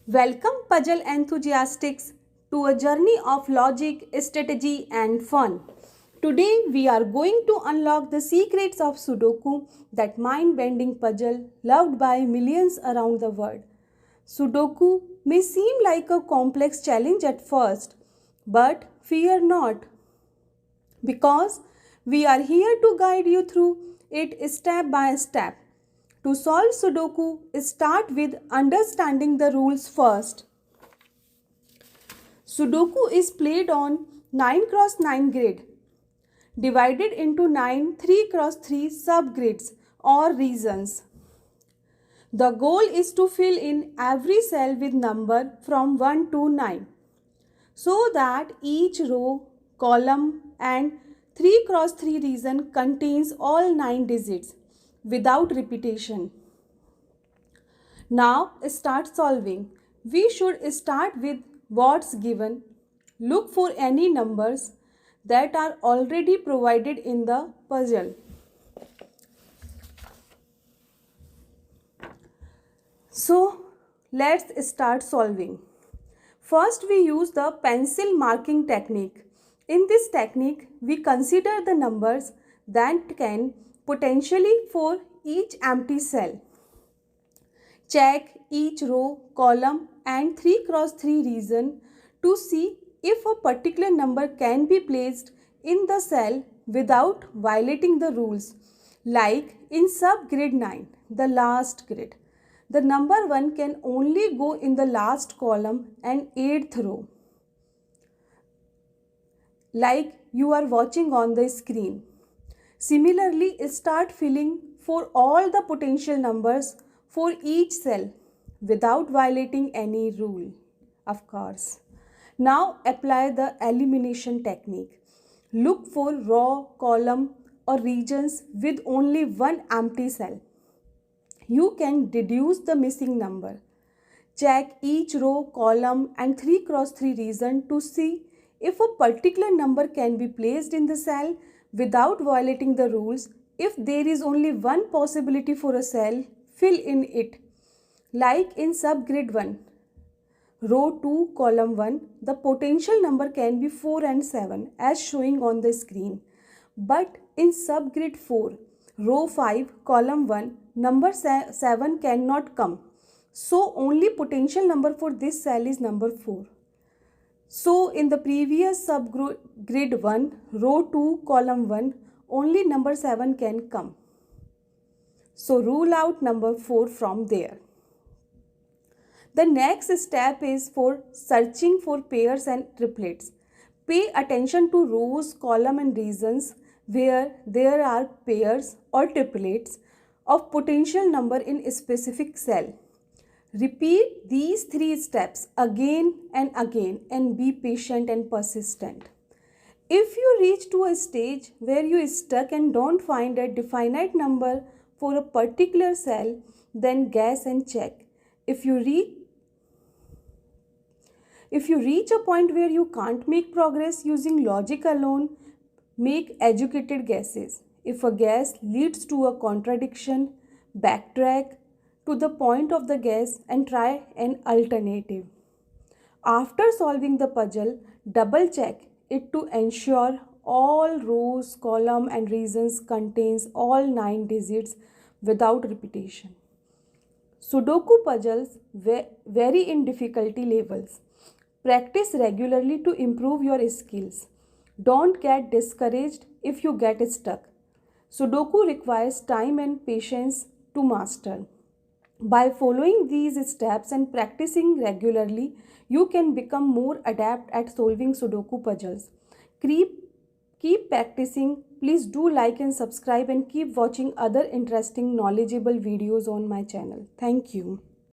Welcome, puzzle enthusiasts, to a journey of logic, strategy, and fun. Today, we are going to unlock the secrets of Sudoku, that mind bending puzzle loved by millions around the world. Sudoku may seem like a complex challenge at first, but fear not, because we are here to guide you through it step by step. To solve Sudoku, start with understanding the rules first. Sudoku is played on 9 cross 9 grid, divided into 9 3 cross 3 subgrids or regions. The goal is to fill in every cell with number from 1 to 9, so that each row, column and 3 cross 3 region contains all 9 digits without repetition. Now start solving. We should start with what's given. Look for any numbers that are already provided in the puzzle. So let's start solving. First, we use the pencil marking technique. In this technique, we consider the numbers that can potentially for each empty cell. Check each row, column and 3 cross 3 region to see if a particular number can be placed in the cell without violating the rules. Like in subgrid 9, the last grid, the number 1 can only go in the last column and 8th row, like you are watching on the screen. Similarly, start filling for all the potential numbers for each cell without violating any rule, of course. Now apply the elimination technique. Look for row, column or regions with only one empty cell. You can deduce the missing number. Check each row, column and 3 cross 3 region to see if a particular number can be placed in the cell without violating the rules. If there is only one possibility for a cell, fill in it. Like in subgrid 1, row 2, column 1, the potential number can be 4 and 7 as showing on the screen. But in subgrid 4, row 5, column 1, number 7 cannot come. So only potential number for this cell is number 4. So in the previous subgrid 1, row 2, column 1, only number 7 can come. So rule out number 4 from there. The next step is for searching for pairs and triplets. Pay attention to rows, column and regions where there are pairs or triplets of potential number in a specific cell. Repeat these 3 steps again and be patient and persistent. If you reach to a stage where you are stuck and don't find a definite number for a particular cell, then guess and check. If you reach a point where you can't make progress using logic alone, make educated guesses. If a guess leads to a contradiction, backtrack to the point of the guess and try an alternative. After solving the puzzle, double check it to ensure all rows, column and regions contains all 9 digits without repetition. Sudoku puzzles vary in difficulty levels. Practice regularly to improve your skills. Don't get discouraged if you get stuck. Sudoku requires time and patience to master. By following these steps and practicing regularly, you can become more adept at solving Sudoku puzzles. Keep practicing. Please do like and subscribe and keep watching other interesting knowledgeable videos on my channel. Thank you.